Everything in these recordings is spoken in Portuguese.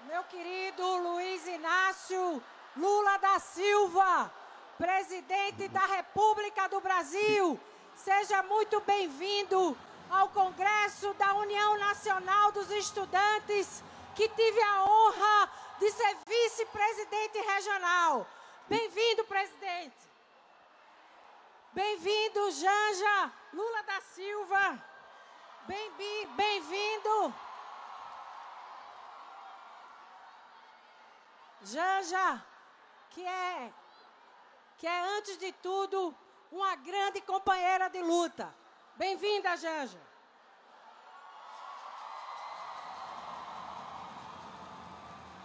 meu querido Luiz Inácio Lula da Silva, presidente da República do Brasil, seja muito bem-vindo ao Congresso da União Nacional dos Estudantes, que tive a honra de ser vice-presidente regional. Bem-vindo, presidente. Bem-vindo, Janja Lula da Silva. Bem-vindo. Janja, que é, antes de tudo, uma grande companheira de luta. Bem-vinda, Janja.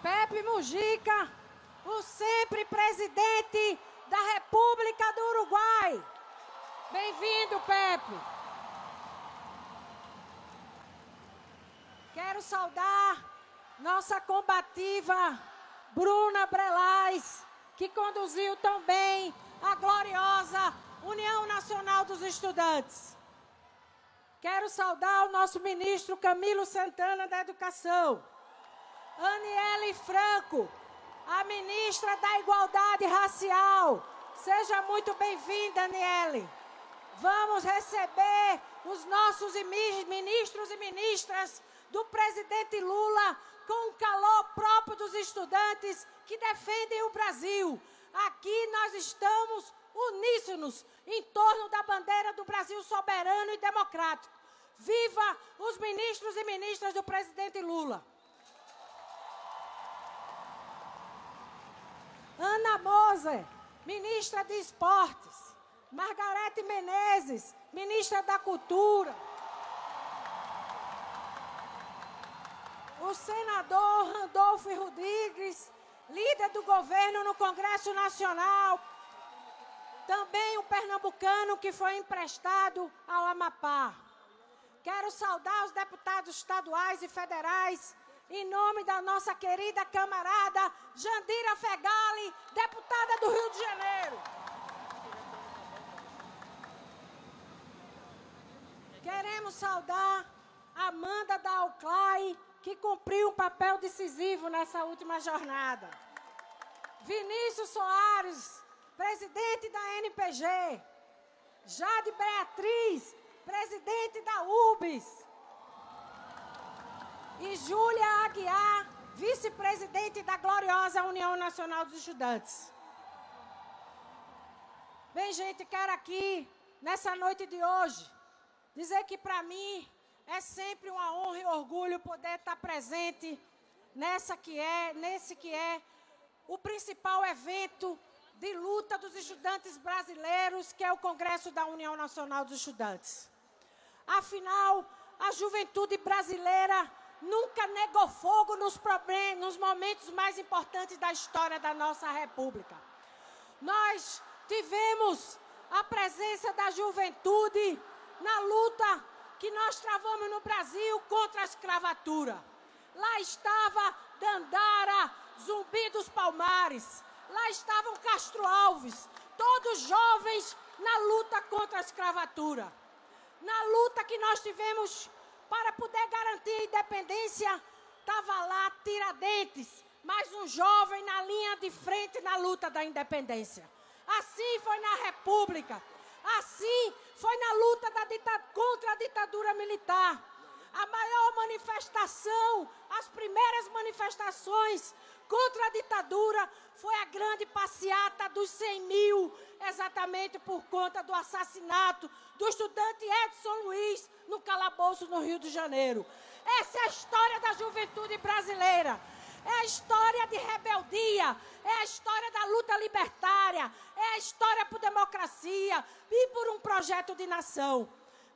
Pepe Mujica, o sempre presidente da República do Uruguai. Bem-vindo, Pepe. Quero saudar nossa combativa Bruna Brelais, que conduziu tão bem a gloriosa União Nacional dos Estudantes. Quero saudar o nosso ministro Camilo Santana da Educação, Aniele Franco, a ministra da Igualdade Racial. Seja muito bem-vinda, Aniele. Vamos receber os nossos ministros e ministras do presidente Lula com o calor próprio dos estudantes que defendem o Brasil. Aqui nós estamos uníssonos em torno da bandeira do Brasil soberano e democrático. Viva os ministros e ministras do presidente Lula! Ana Moser, ministra de Esportes. Margarete Menezes, ministra da Cultura. O senador Randolfo Rodrigues, líder do governo no Congresso Nacional. Também o pernambucano que foi emprestado ao Amapá. Quero saudar os deputados estaduais e federais, em nome da nossa querida camarada Jandira Fegali, deputada do Rio de Janeiro. Queremos saudar Amanda da Alclay, que cumpriu um papel decisivo nessa última jornada. Vinícius Soares, presidente da NPG. Jade Beatriz, presidente da UBS. E Júlia Aguiar, vice-presidente da gloriosa União Nacional dos Estudantes. Bem, gente, quero aqui, nessa noite de hoje, dizer que para mim é sempre uma honra e orgulho poder estar presente nesse que é o principal evento de luta dos estudantes brasileiros, que é o Congresso da União Nacional dos Estudantes. Afinal, a juventude brasileira nunca negou fogo nos momentos mais importantes da história da nossa República. Nós tivemos a presença da juventude na luta que nós travamos no Brasil contra a escravatura. Lá estava Dandara, Zumbi dos Palmares, lá estavam Castro Alves, todos jovens na luta contra a escravatura. Na luta que nós tivemos para poder garantir a independência, estava lá Tiradentes, mais um jovem na linha de frente na luta da independência. Assim foi na República, assim foi na luta contra a ditadura militar. A maior manifestação, as primeiras manifestações contra a ditadura foi a grande passeata dos 100 mil, exatamente por conta do assassinato do estudante Edson Luiz no calabouço no Rio de Janeiro. Essa é a história da juventude brasileira. É a história de rebeldia, é a história da luta libertária, é a história por democracia e por um projeto de nação.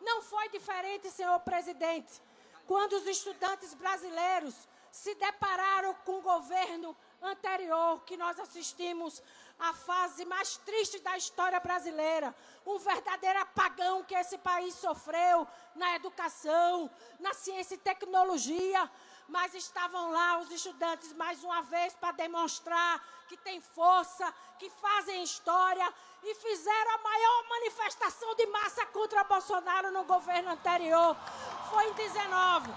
Não foi diferente, senhor presidente, quando os estudantes brasileiros se depararam com o governo anterior, que nós assistimos à fase mais triste da história brasileira, um verdadeiro apagão que esse país sofreu na educação, na ciência e tecnologia, mas estavam lá os estudantes mais uma vez para demonstrar que tem força, que fazem história e fizeram a maior manifestação de massa contra Bolsonaro no governo anterior. Foi em 19.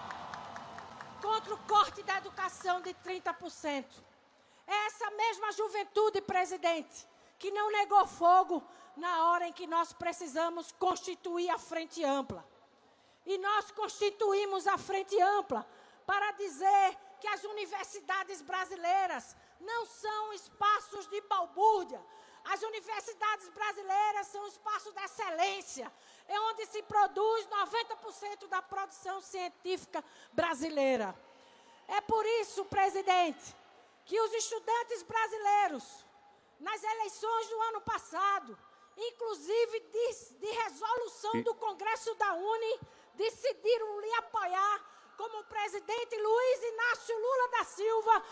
contra o corte da educação de 30%. É essa mesma juventude, presidente, que não negou fogo na hora em que nós precisamos constituir a Frente Ampla. E nós constituímos a Frente Ampla para dizer que as universidades brasileiras não são espaços de balbúrdia. As universidades brasileiras são espaços de excelência, é onde se produz 90% da produção científica brasileira. É por isso, presidente, que os estudantes brasileiros, nas eleições do ano passado, inclusive de resolução do Congresso da UNE, decidiram lhe apoiar como presidente Luiz Inácio Lula da Silva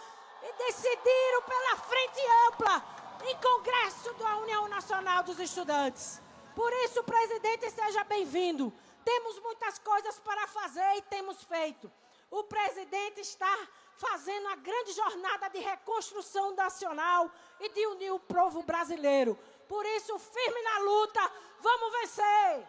e decidiram pela Frente Ampla em Congresso da União Nacional dos Estudantes. Por isso, presidente, seja bem-vindo. Temos muitas coisas para fazer e temos feito. O presidente está fazendo a grande jornada de reconstrução nacional e de unir o povo brasileiro. Por isso, firme na luta, vamos vencer!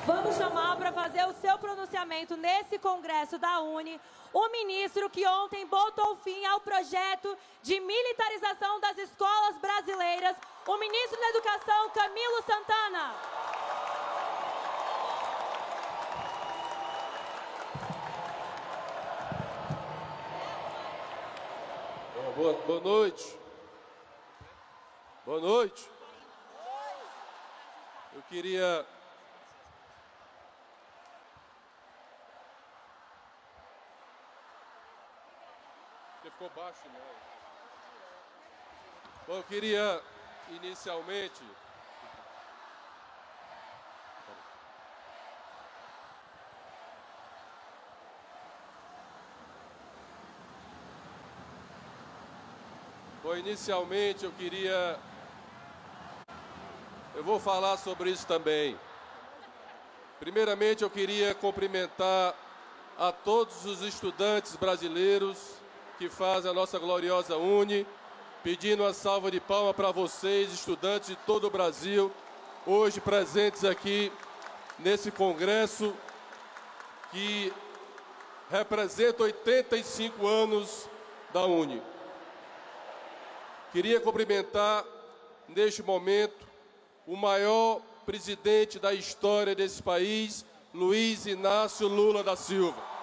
Vamos chamar para fazer o seu pronunciamento nesse Congresso da UNE o ministro que ontem botou fim ao projeto de militarização das escolas brasileiras, o ministro da Educação, Camilo Santana. Boa noite. Boa noite. Eu queria... Ficou baixo, não. Bom, eu queria, inicialmente... Eu vou falar sobre isso também. Primeiramente, eu queria cumprimentar a todos os estudantes brasileiros que fazem a nossa gloriosa UNE, pedindo uma salva de palmas para vocês, estudantes de todo o Brasil, hoje presentes aqui nesse congresso que representa 85 anos da UNE. Queria cumprimentar, neste momento, o maior presidente da história desse país, Luiz Inácio Lula da Silva.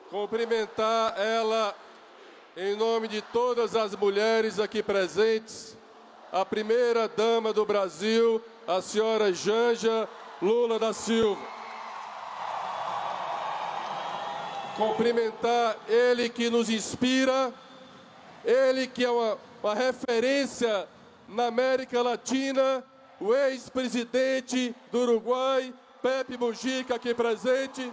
Cumprimentar ela em nome de todas as mulheres aqui presentes, a primeira-dama do Brasil, a senhora Janja Lula da Silva. Cumprimentar ele que nos inspira, ele que é uma referência na América Latina, o ex-presidente do Uruguai, Pepe Mujica, aqui presente.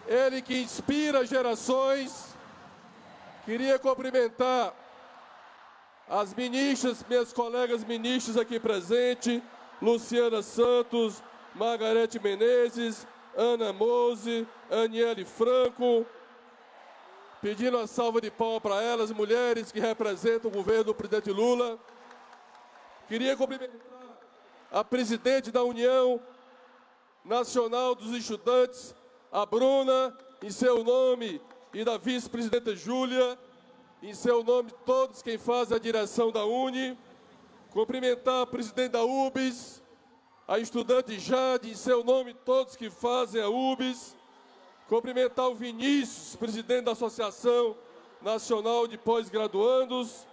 Ele que inspira gerações. Queria cumprimentar as ministras, minhas colegas ministras aqui presentes, Luciana Santos, Margarete Menezes, Ana Mose, Aniele Franco, pedindo uma salva de palmas para elas, mulheres que representam o governo do presidente Lula. Queria cumprimentar a presidente da União Nacional dos Estudantes, a Bruna, em seu nome, e da vice-presidenta Júlia, em seu nome, todos quem fazem a direção da UNE. Cumprimentar a presidente da UBS, a estudante Jade, em seu nome, todos que fazem a UBS. Cumprimentar o Vinícius, presidente da Associação Nacional de Pós-Graduandos.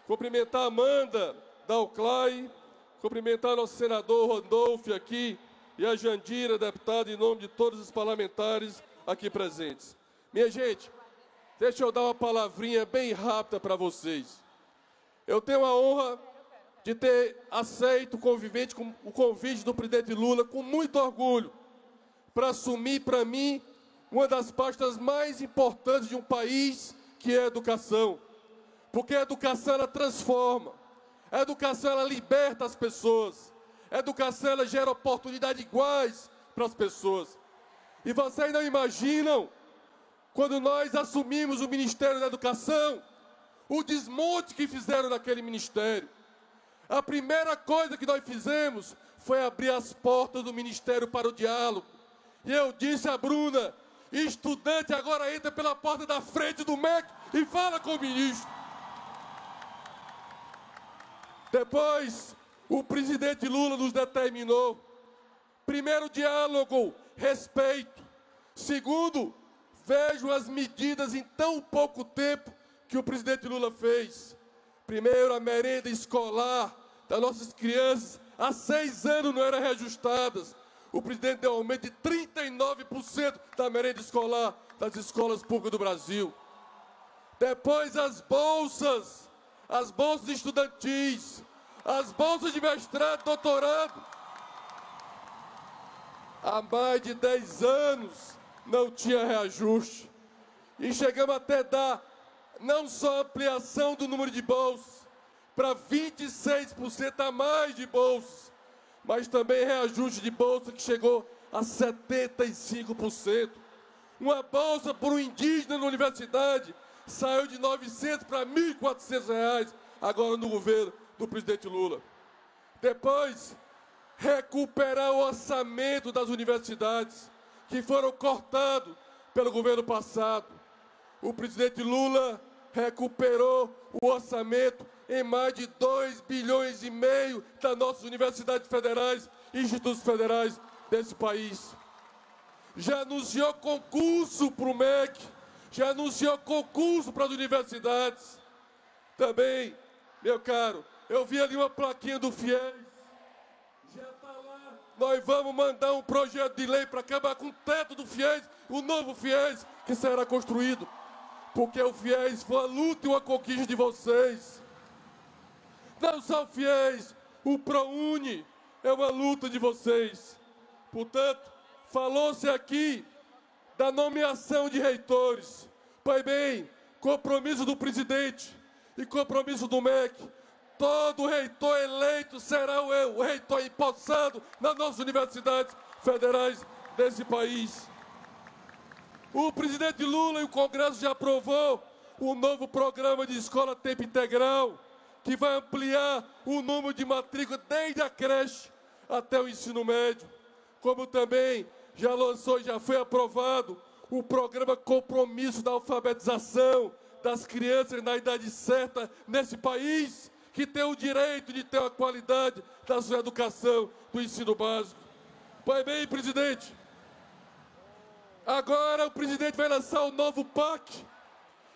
Cumprimentar a Amanda, da UCLAI. Cumprimentar nosso senador Randolph aqui e a Jandira, deputada, em nome de todos os parlamentares aqui presentes. Minha gente, deixa eu dar uma palavrinha bem rápida para vocês. Eu tenho a honra de ter aceito o convite do presidente Lula com muito orgulho para assumir, para mim, uma das pastas mais importantes de um país, que é a educação. Porque a educação, ela transforma. A educação, ela liberta as pessoas. A educação, ela gera oportunidades iguais para as pessoas. E vocês não imaginam, quando nós assumimos o Ministério da Educação, o desmonte que fizeram naquele ministério. A primeira coisa que nós fizemos foi abrir as portas do Ministério para o diálogo. E eu disse a Bruna, estudante agora entra pela porta da frente do MEC e fala com o ministro. Depois, o presidente Lula nos determinou, primeiro, diálogo, respeito. Segundo, vejo as medidas em tão pouco tempo que o presidente Lula fez. Primeiro, a merenda escolar das nossas crianças, há 6 anos não eram reajustadas. O presidente deu um aumento de 39% da merenda escolar das escolas públicas do Brasil. Depois, as bolsas estudantis, as bolsas de mestrado, doutorado. Há mais de 10 anos não tinha reajuste. E chegamos até dar não só ampliação do número de bolsas, para 26% a mais de bolsas, mas também reajuste de bolsa que chegou a 75%. Uma bolsa por um indígena na universidade saiu de 900 para R$ 1.400, agora no governo do presidente Lula. Depois, recuperar o orçamento das universidades, que foram cortados pelo governo passado. O presidente Lula recuperou o orçamento em mais de 2,5 bilhões das nossas universidades federais e institutos federais desse país. Já anunciou concurso para o MEC, já anunciou concurso para as universidades. Também, meu caro, eu vi ali uma plaquinha do FIES. Já está lá. Nós vamos mandar um projeto de lei para acabar com o teto do FIES, o novo FIES que será construído. Porque o FIES foi uma luta e uma conquista de vocês. Não só o FIES, o ProUni é uma luta de vocês. Portanto, falou-se aqui da nomeação de reitores. Pois bem, compromisso do presidente e compromisso do MEC. Todo reitor eleito será o reitor empossado nas nossas universidades federais desse país. O presidente Lula e o Congresso já aprovou o novo programa de escola a tempo integral, que vai ampliar o número de matrícula desde a creche até o ensino médio. Como também já lançou e já foi aprovado o programa Compromisso da Alfabetização das crianças na idade certa nesse país, que tem o direito de ter a qualidade da sua educação do ensino básico. Pois bem, presidente, agora o presidente vai lançar o novo PAC,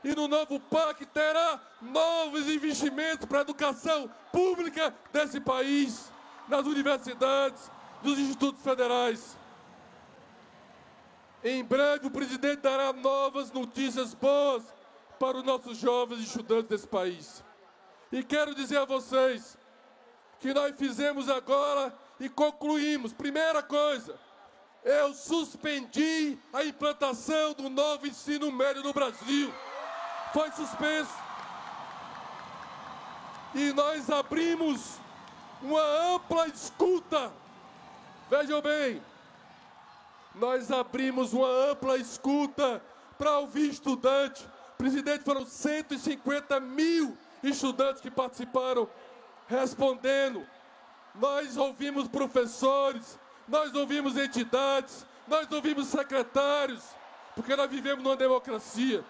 e no novo PAC terá novos investimentos para a educação pública desse país, nas universidades, nos institutos federais. Em breve o presidente dará novas notícias boas para os nossos jovens estudantes desse país. E quero dizer a vocês que nós fizemos agora e concluímos. Primeira coisa, eu suspendi a implantação do novo ensino médio no Brasil. Foi suspenso. E nós abrimos uma ampla escuta. Vejam bem, nós abrimos uma ampla escuta para ouvir estudante. Presidente, foram 150 mil estudantes que participaram respondendo. Nós ouvimos professores, nós ouvimos entidades, nós ouvimos secretários, porque nós vivemos numa democracia.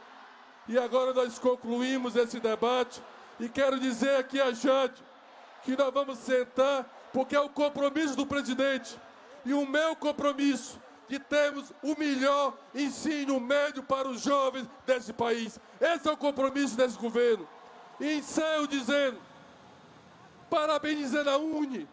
E agora nós concluímos esse debate e quero dizer aqui a Jade que nós vamos sentar, porque é o compromisso do presidente e o meu compromisso de termos o melhor ensino médio para os jovens desse país. Esse é o compromisso desse governo. E encerro dizendo, parabenizando a UNE,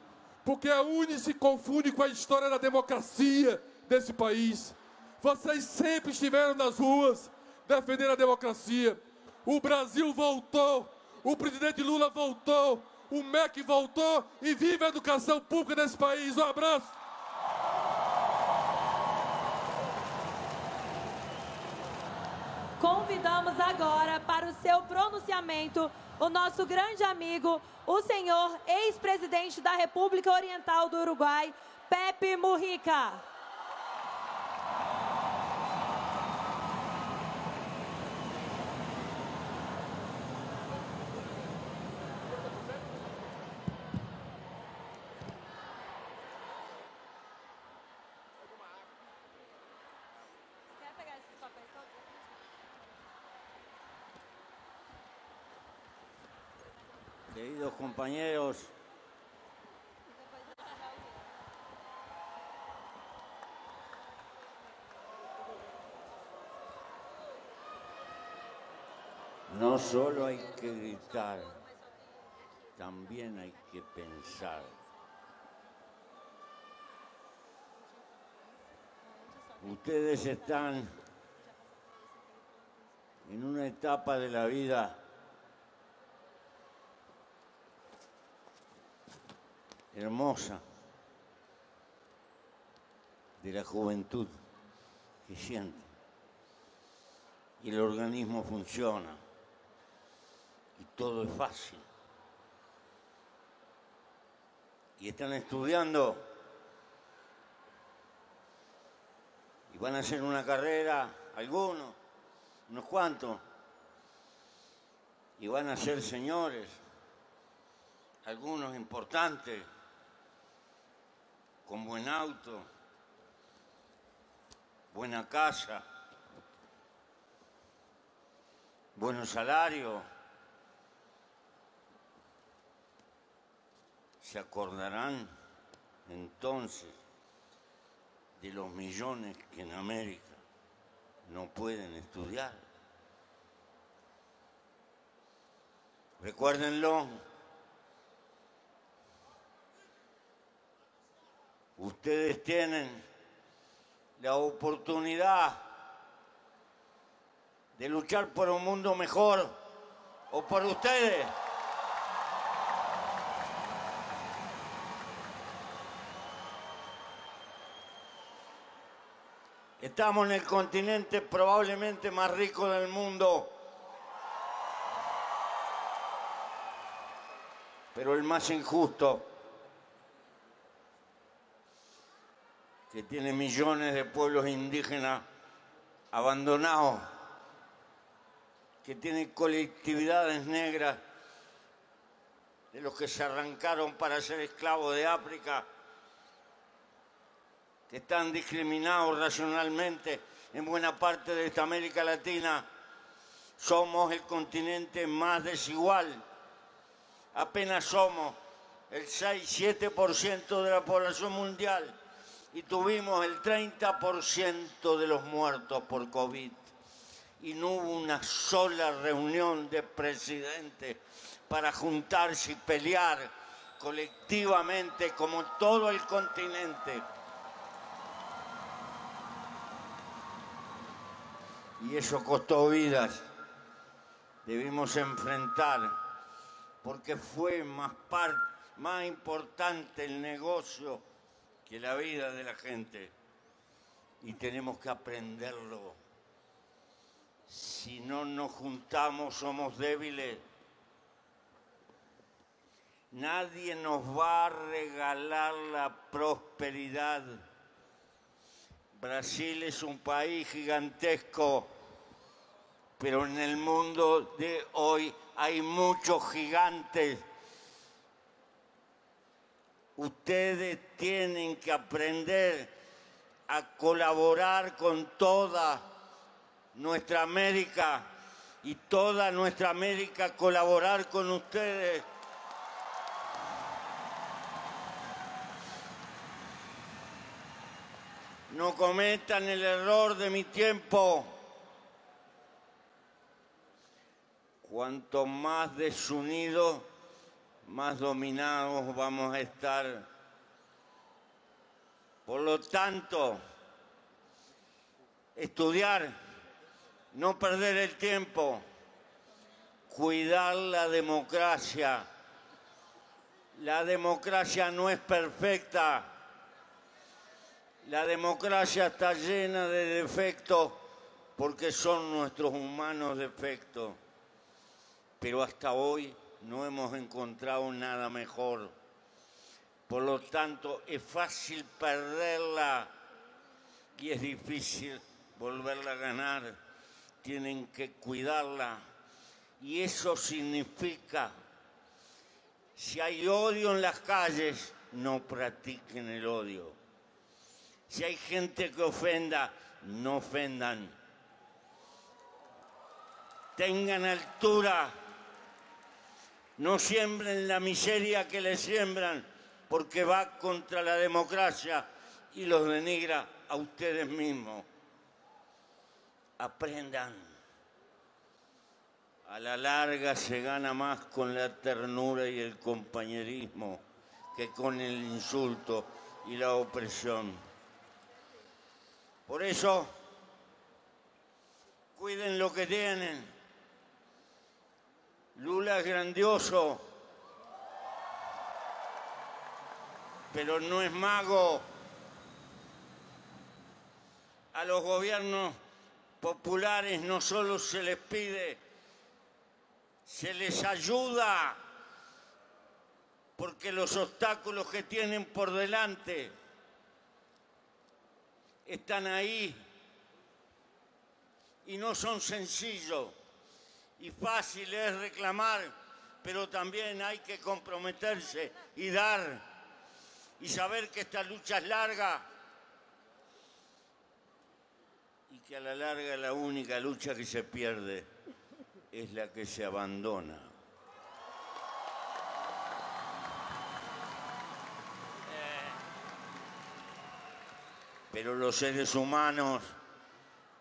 porque a UNE se confunde com a história da democracia desse país. Vocês sempre estiveram nas ruas defendendo a democracia. O Brasil voltou, o presidente Lula voltou, o MEC voltou e vive a educação pública desse país. Um abraço. Convidamos agora para o seu pronunciamento o nosso grande amigo, o senhor ex-presidente da República Oriental do Uruguai, Pepe Mujica. Queridos compañeros, no solo hay que gritar, también hay que pensar. Ustedes están en una etapa de la vida hermosa, de la juventud que siente, y el organismo funciona, y todo es fácil. Y están estudiando, y van a hacer una carrera, algunos, unos cuantos, y van a ser señores, algunos importantes, con buen auto, buena casa, buenos salarios. Se acordarán entonces de los millones que en América no pueden estudiar. Recuérdenlo. Ustedes tienen la oportunidad de luchar por un mundo mejor, o por ustedes. Estamos en el continente probablemente más rico del mundo, pero el más injusto, que tiene millones de pueblos indígenas abandonados, que tiene colectividades negras de los que se arrancaron para ser esclavos de África, que están discriminados racionalmente en buena parte de esta América Latina. Somos el continente más desigual. Apenas somos el 6-7% de la población mundial y tuvimos el 30% de los muertos por COVID. Y no hubo una sola reunión de presidentes para juntarse y pelear colectivamente como todo el continente. Y eso costó vidas. Debimos enfrentar, porque fue más importante el negocio que la vida de la gente. Y tenemos que aprenderlo. Si no nos juntamos, somos débiles. Nadie nos va a regalar la prosperidad. Brasil es un país gigantesco, pero en el mundo de hoy hay muchos gigantes. Ustedes tienen que aprender a colaborar con toda nuestra América y toda nuestra América colaborar con ustedes. No cometan el error de mi tiempo. Cuanto más desunidos, más dominados vamos a estar. Por lo tanto, estudiar, no perder el tiempo, cuidar la democracia. La democracia no es perfecta. La democracia está llena de defectos porque son nuestros humanos defectos. pero hasta hoy no hemos encontrado nada mejor. Por lo tanto, es fácil perderla y es difícil volverla a ganar. Tienen que cuidarla. Y eso significa, si hay odio en las calles, no practiquen el odio. Si hay gente que ofenda, no ofendan. Tengan altura. No siembren la miseria que les siembran, porque va contra la democracia y los denigra a ustedes mismos. Aprendan. A la larga se gana más con la ternura y el compañerismo que con el insulto y la opresión. Por eso, cuiden lo que tienen. Lula es grandioso, pero no es mago. A los gobiernos populares no solo se les pide, se les ayuda, porque los obstáculos que tienen por delante están ahí y no son sencillos. Y fácil es reclamar, pero también hay que comprometerse y dar, y saber que esta lucha es larga y que a la larga la única lucha que se pierde es la que se abandona. Pero los seres humanos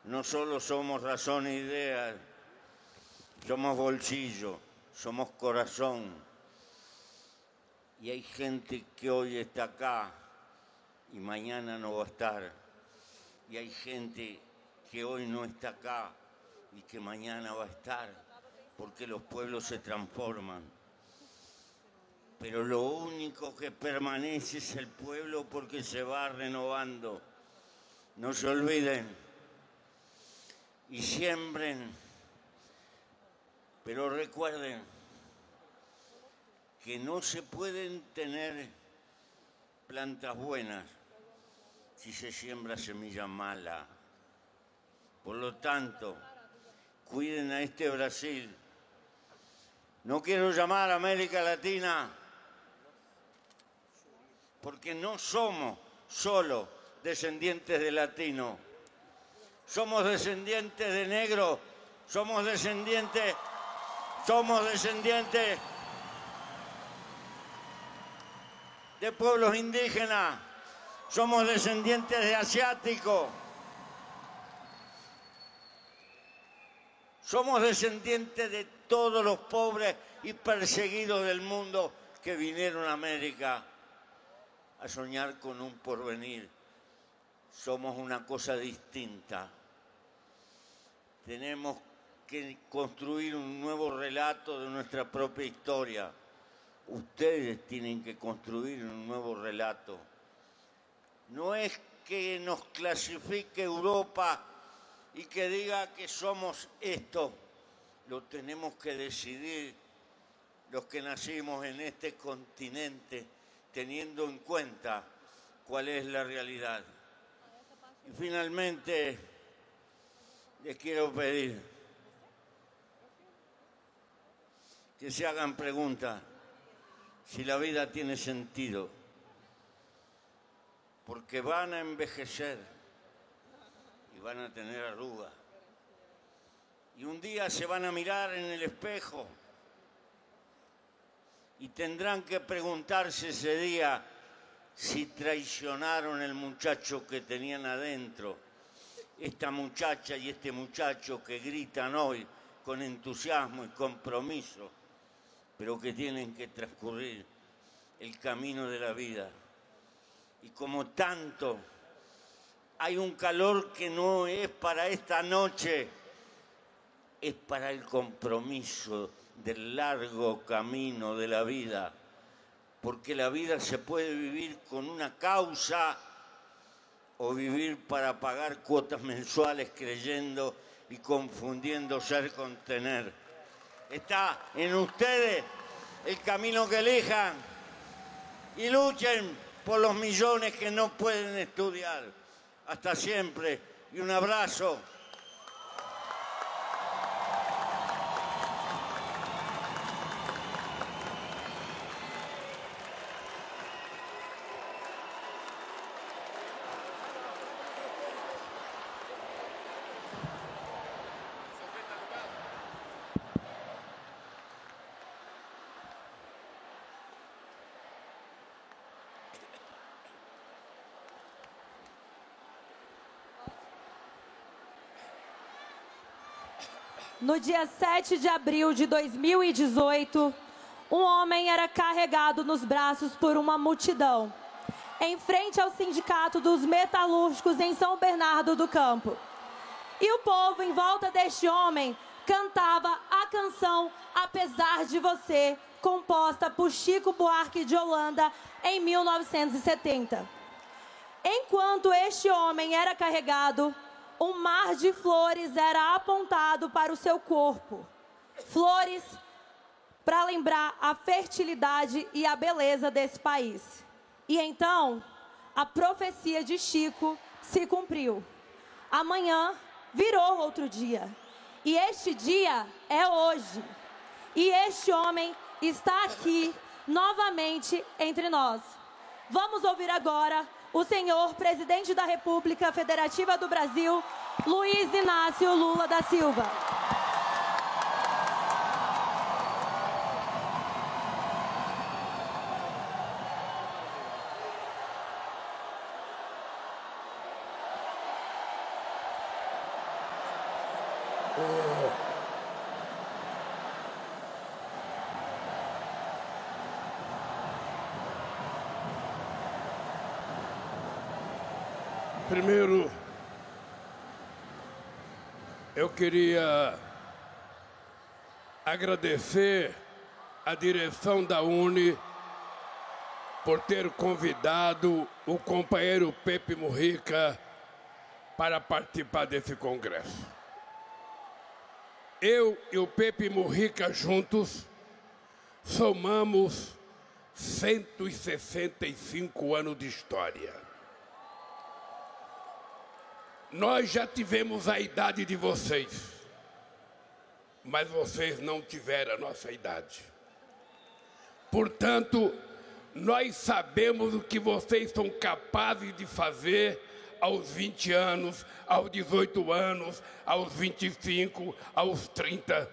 no solo somos razón e ideas, somos bolsillo, somos corazón. Y hay gente que hoy está acá y mañana no va a estar. Y hay gente que hoy no está acá y que mañana va a estar, porque los pueblos se transforman. Pero lo único que permanece es el pueblo, porque se va renovando. No se olviden y siembren, pero recuerden que no se pueden tener plantas buenas si se siembra semilla mala. Por lo tanto, cuiden a este Brasil. No quiero llamar a América Latina, porque no somos solo descendientes de latinos. Somos descendientes de negros, somos descendientes de pueblos indígenas, somos descendientes de asiáticos, somos descendientes de todos los pobres y perseguidos del mundo que vinieron a América a soñar con un porvenir. Somos una cosa distinta. Tenemos que construir un nuevo relato de nuestra propia historia. Ustedes tienen que construir un nuevo relato. No es que nos clasifique Europa y que diga que somos esto. Lo tenemos que decidir los que nacimos en este continente, teniendo en cuenta cuál es la realidad. Y finalmente, les quiero pedir que se hagan preguntas si la vida tiene sentido, porque van a envejecer y van a tener arrugas. Y un día se van a mirar en el espejo y tendrán que preguntarse ese día si traicionaron el muchacho que tenían adentro, esta muchacha y este muchacho que gritan hoy con entusiasmo y compromiso, pero que tienen que transcurrir el camino de la vida. Y como tanto, hay un calor que no es para esta noche, es para el compromiso del largo camino de la vida, porque la vida se puede vivir con una causa o vivir para pagar cuotas mensuales creyendo y confundiendo ser con tener. está en ustedes el camino que elijan y luchen por los millones que no pueden estudiar. Hasta siempre y un abrazo. No dia 7 de abril de 2018, um homem era carregado nos braços por uma multidão, em frente ao Sindicato dos Metalúrgicos em São Bernardo do Campo. E o povo, em volta deste homem, cantava a canção Apesar de Você, composta por Chico Buarque de Holanda em 1970. Enquanto este homem era carregado, um mar de flores era apontado para o seu corpo. Flores para lembrar a fertilidade e a beleza desse país. E então, a profecia de Chico se cumpriu. Amanhã virou outro dia. E este dia é hoje. E este homem está aqui novamente entre nós. Vamos ouvir agora o senhor presidente da República Federativa do Brasil, Luiz Inácio Lula da Silva. Primeiro, eu queria agradecer à direção da UNE por ter convidado o companheiro Pepe Mujica para participar desse congresso. Eu e o Pepe Mujica juntos somamos 165 anos de história. Nós já tivemos a idade de vocês, mas vocês não tiveram a nossa idade. Portanto, nós sabemos o que vocês são capazes de fazer aos 20 anos, aos 18 anos, aos 25, aos 30,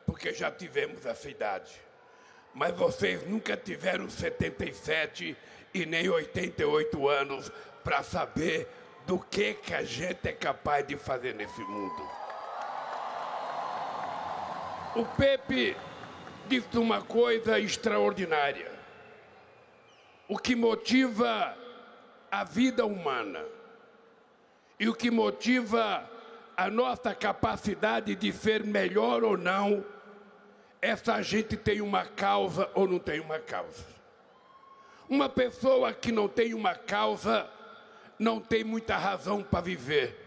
porque já tivemos essa idade. Mas vocês nunca tiveram 77 e nem 88 anos para saber do que a gente é capaz de fazer nesse mundo. O Pepe disse uma coisa extraordinária. O que motiva a vida humana e o que motiva a nossa capacidade de ser melhor ou não é se a gente tem uma causa ou não tem uma causa. Uma pessoa que não tem uma causa não tem muita razão para viver.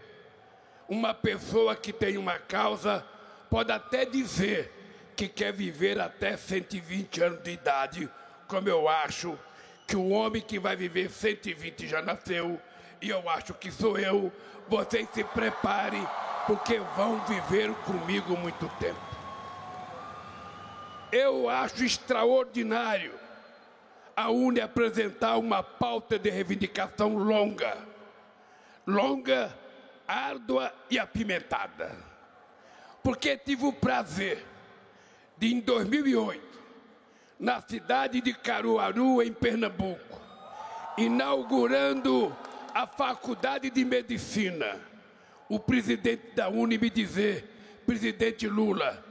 Uma pessoa que tem uma causa pode até dizer que quer viver até 120 anos de idade, como eu acho que o homem que vai viver 120 já nasceu, e eu acho que sou eu. Vocês se preparem, porque vão viver comigo muito tempo. Eu acho extraordinário a UNE apresentar uma pauta de reivindicação longa, árdua e apimentada. Porque tive o prazer de, em 2008, na cidade de Caruaru, em Pernambuco, inaugurando a Faculdade de Medicina, o presidente da UNE me dizer: presidente Lula,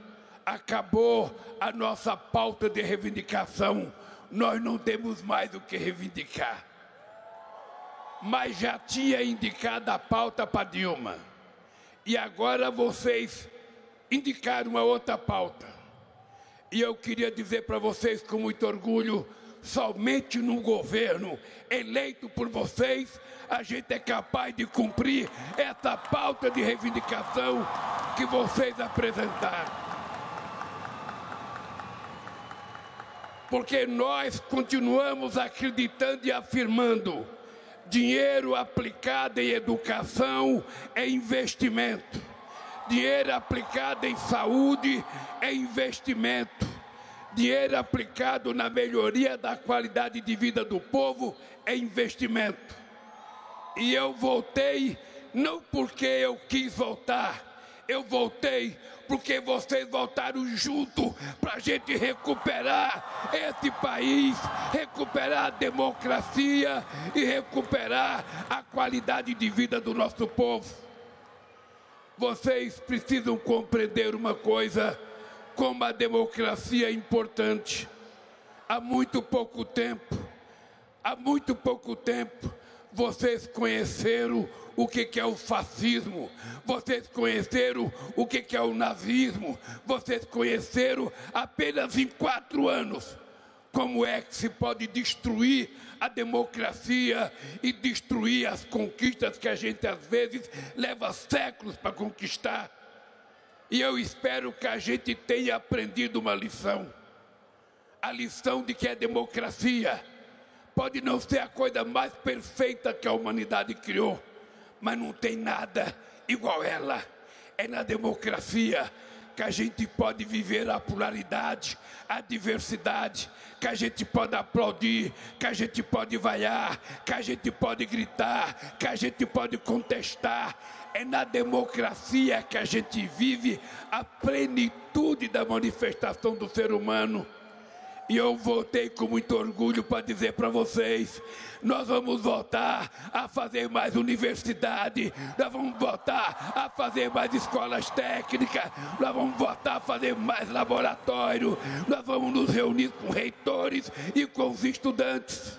acabou a nossa pauta de reivindicação, nós não temos mais o que reivindicar. Mas já tinha indicado a pauta para Dilma. E agora vocês indicaram uma outra pauta. E eu queria dizer para vocês com muito orgulho, somente num governo eleito por vocês, a gente é capaz de cumprir essa pauta de reivindicação que vocês apresentaram. porque nós continuamos acreditando e afirmando: dinheiro aplicado em educação é investimento, dinheiro aplicado em saúde é investimento, dinheiro aplicado na melhoria da qualidade de vida do povo é investimento. E eu voltei não porque eu quis voltar, eu voltei porque vocês voltaram junto para a gente recuperar esse país, recuperar a democracia e recuperar a qualidade de vida do nosso povo. Vocês precisam compreender uma coisa, como a democracia é importante. Há muito pouco tempo, vocês conheceram o que é o fascismo, vocês conheceram o que é o nazismo, vocês conheceram apenas em 4 anos como é que se pode destruir a democracia e destruir as conquistas que a gente às vezes leva séculos para conquistar. E eu espero que a gente tenha aprendido uma lição. A lição de que a democracia pode não ser a coisa mais perfeita que a humanidade criou, mas não tem nada igual ela. É na democracia que a gente pode viver a pluralidade, a diversidade, que a gente pode aplaudir, que a gente pode vaiar, que a gente pode gritar, que a gente pode contestar. É na democracia que a gente vive a plenitude da manifestação do ser humano. E eu voltei com muito orgulho para dizer para vocês: nós vamos voltar a fazer mais universidade, nós vamos voltar a fazer mais escolas técnicas, nós vamos voltar a fazer mais laboratório, nós vamos nos reunir com reitores e com os estudantes.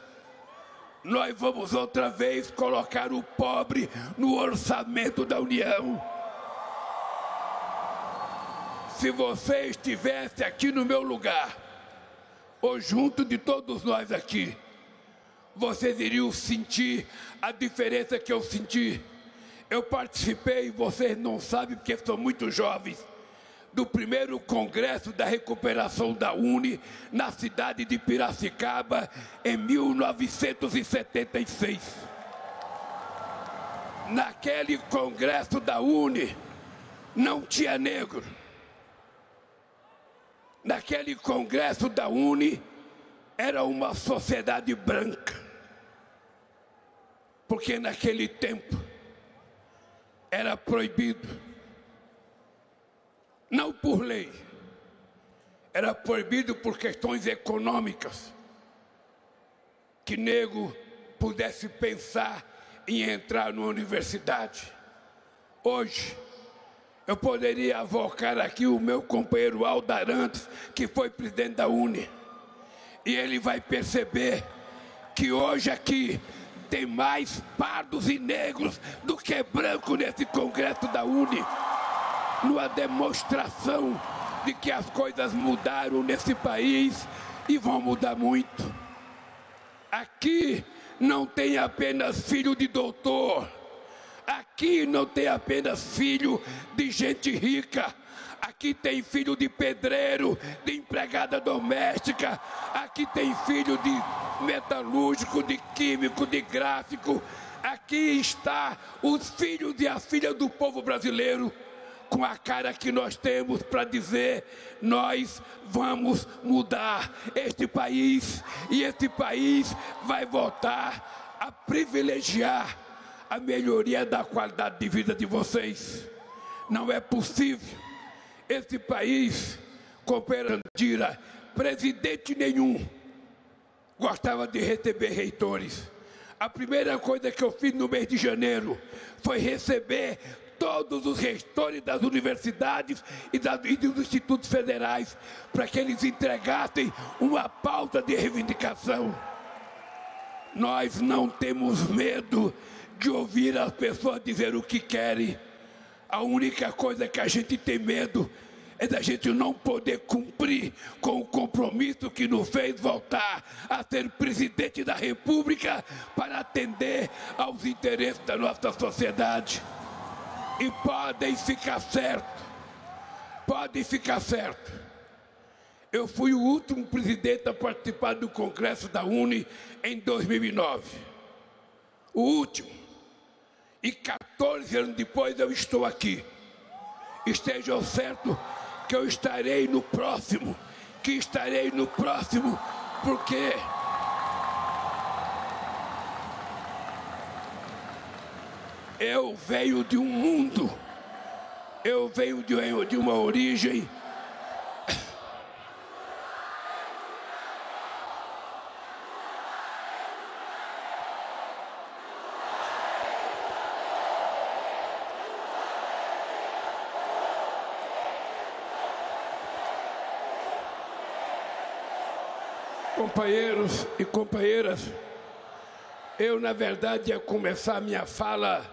Nós vamos outra vez colocar o pobre no orçamento da União. Se você estivesse aqui no meu lugar, ou junto de todos nós aqui, vocês iriam sentir a diferença que eu senti. Eu participei, vocês não sabem porque são muito jovens, do primeiro congresso da recuperação da UNE na cidade de Piracicaba em 1976. Naquele congresso da UNE não tinha negro. Naquele congresso da UNE era uma sociedade branca, porque naquele tempo era proibido, não por lei, era proibido por questões econômicas, que negro pudesse pensar em entrar numa universidade. Hoje, eu poderia avocar aqui o meu companheiro Aldo Arantes, que foi presidente da UNE, e ele vai perceber que hoje aqui tem mais pardos e negros do que branco nesse congresso da UNE, numa demonstração de que as coisas mudaram nesse país e vão mudar muito. Aqui não tem apenas filho de doutor, aqui não tem apenas filho de gente rica, aqui tem filho de pedreiro, de empregada doméstica, aqui tem filho de metalúrgico, de químico, de gráfico. Aqui está os filhos e as filhas do povo brasileiro, com a cara que nós temos para dizer: nós vamos mudar este país, e este país vai voltar a privilegiar a melhoria da qualidade de vida de vocês. Não é possível esse país, companheiro Andira, presidente nenhum gostava de receber reitores. A primeira coisa que eu fiz no mês de janeiro foi receber todos os reitores das universidades e dos institutos federais, para que eles entregassem uma pauta de reivindicação. Nós não temos medo de ouvir as pessoas dizer o que querem. A única coisa que a gente tem medo é da gente não poder cumprir com o compromisso que nos fez voltar a ser presidente da República para atender aos interesses da nossa sociedade. E podem ficar certo, Eu fui o último presidente a participar do Congresso da UNE em 2009. O último. E 14 anos depois eu estou aqui. Estejam certos que eu estarei no próximo. Porque eu venho de um mundo, eu venho de uma origem companheiros e companheiras, eu na verdade ia começar a minha fala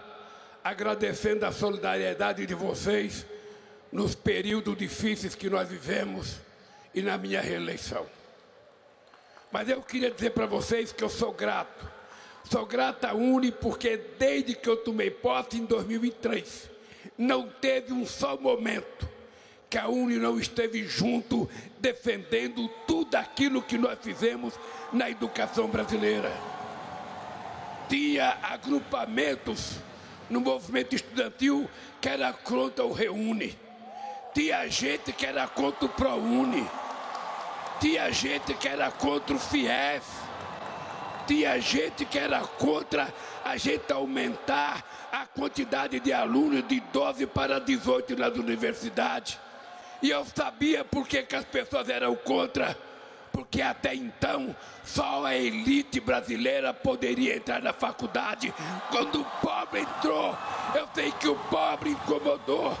agradecendo a solidariedade de vocês nos períodos difíceis que nós vivemos e na minha reeleição. Mas eu queria dizer para vocês que eu sou grato. Sou grato à UNE porque desde que eu tomei posse em 2003, não teve um só momento que a UNE não esteve junto, defendendo tudo aquilo que nós fizemos na educação brasileira. Tinha agrupamentos no movimento estudantil que era contra o Reúne. Tinha gente que era contra o ProUni. Tinha gente que era contra o FIES. Tinha gente que era contra a gente aumentar a quantidade de alunos de 12 para 18 nas universidades. E eu sabia por que as pessoas eram contra. Porque até então, só a elite brasileira poderia entrar na faculdade. Quando o pobre entrou, eu sei que o pobre incomodou.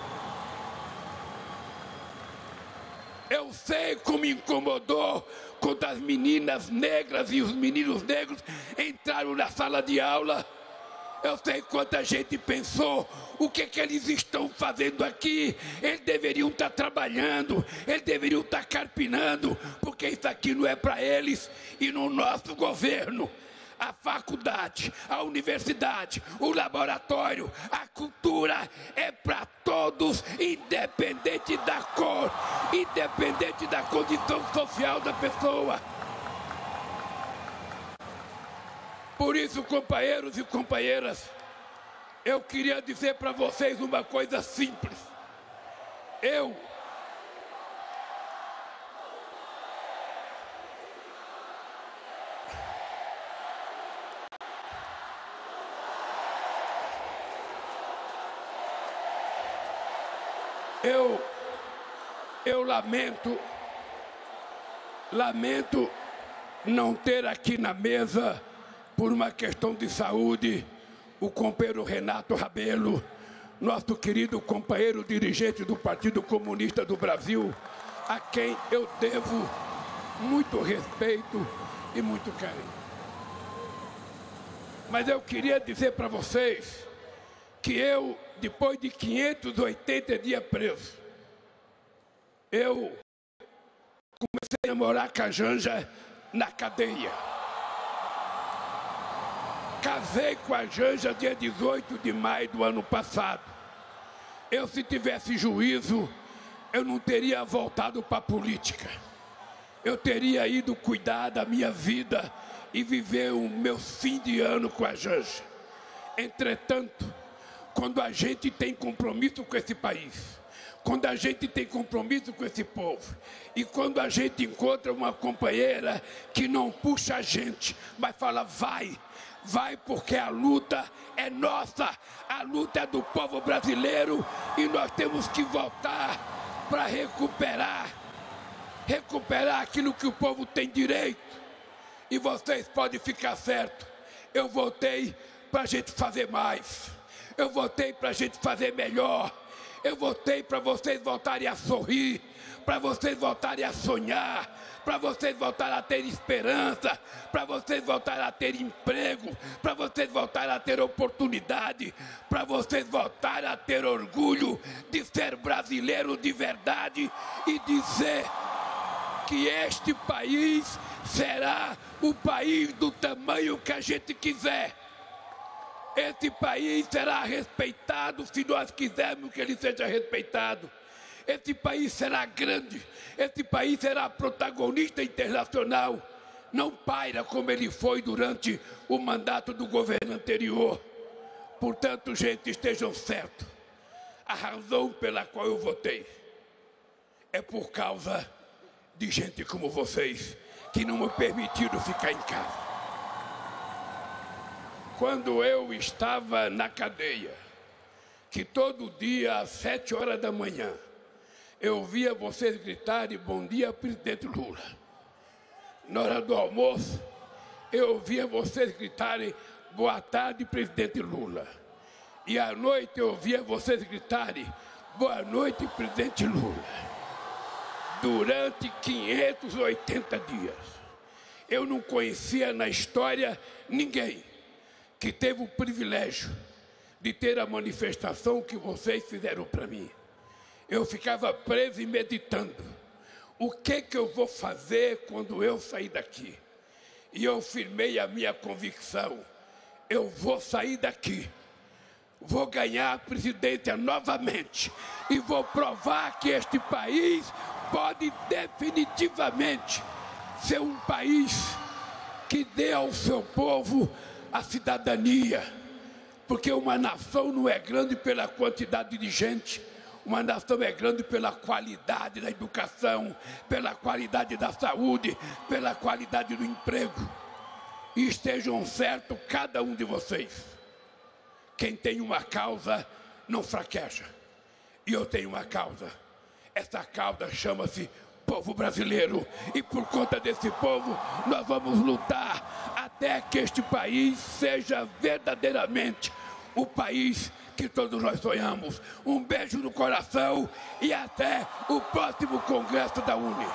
Eu sei como incomodou quando as meninas negras e os meninos negros entraram na sala de aula. Eu sei quanta gente pensou, o que eles estão fazendo aqui? Eles deveriam estar trabalhando, eles deveriam estar carpinando, porque isso aqui não é para eles. E no nosso governo, a faculdade, a universidade, o laboratório, a cultura é para todos, independente da cor, independente da condição social da pessoa. Por isso, companheiros e companheiras, eu queria dizer para vocês uma coisa simples. Eu lamento não ter aqui na mesa, por uma questão de saúde, o companheiro Renato Rabelo, nosso querido companheiro dirigente do Partido Comunista do Brasil, a quem eu devo muito respeito e muito carinho. Mas eu queria dizer para vocês que eu, depois de 580 dias preso, eu comecei a namorar com a Janja na cadeia. Casei com a Janja dia 18 de maio do ano passado. Eu, se tivesse juízo, eu não teria voltado para a política. Eu teria ido cuidar da minha vida e viver o meu fim de ano com a Janja. Entretanto, quando a gente tem compromisso com esse país, quando a gente tem compromisso com esse povo, e quando a gente encontra uma companheira que não puxa a gente, mas fala, vai porque a luta é nossa, a luta é do povo brasileiro e nós temos que voltar para recuperar aquilo que o povo tem direito. E vocês podem ficar certos, eu voltei para a gente fazer mais, eu voltei para a gente fazer melhor, eu voltei para vocês voltarem a sorrir, para vocês voltarem a sonhar, para vocês voltarem a ter esperança, para vocês voltarem a ter emprego, para vocês voltarem a ter oportunidade, para vocês voltarem a ter orgulho de ser brasileiro de verdade e dizer que este país será o país do tamanho que a gente quiser. Esse país será respeitado se nós quisermos que ele seja respeitado. esse país será grande, esse país será protagonista internacional. Não paira como ele foi durante o mandato do governo anterior. Portanto, gente, estejam certos. A razão pela qual eu votei é por causa de gente como vocês, que não me permitiram ficar em casa. Quando eu estava na cadeia, que todo dia às 7 horas da manhã, eu via vocês gritarem bom dia, presidente Lula. Na hora do almoço, eu via vocês gritarem boa tarde, presidente Lula. E à noite eu via vocês gritarem boa noite, presidente Lula. Durante 580 dias, eu não conhecia na história ninguém que teve o privilégio de ter a manifestação que vocês fizeram para mim. Eu ficava preso e meditando. O que eu vou fazer quando eu sair daqui? E eu firmei a minha convicção. Eu vou sair daqui. Vou ganhar a presidência novamente. E vou provar que este país pode definitivamente ser um país que dê ao seu povo a cidadania. Porque uma nação não é grande pela quantidade de gente. Uma nação é grande pela qualidade da educação, pela qualidade da saúde, pela qualidade do emprego. E estejam certos cada um de vocês. Quem tem uma causa não fraqueja. E eu tenho uma causa. Essa causa chama-se povo brasileiro. E por conta desse povo, nós vamos lutar até que este país seja verdadeiramente o país que todos nós sonhamos. Um beijo no coração e até o próximo Congresso da UNE.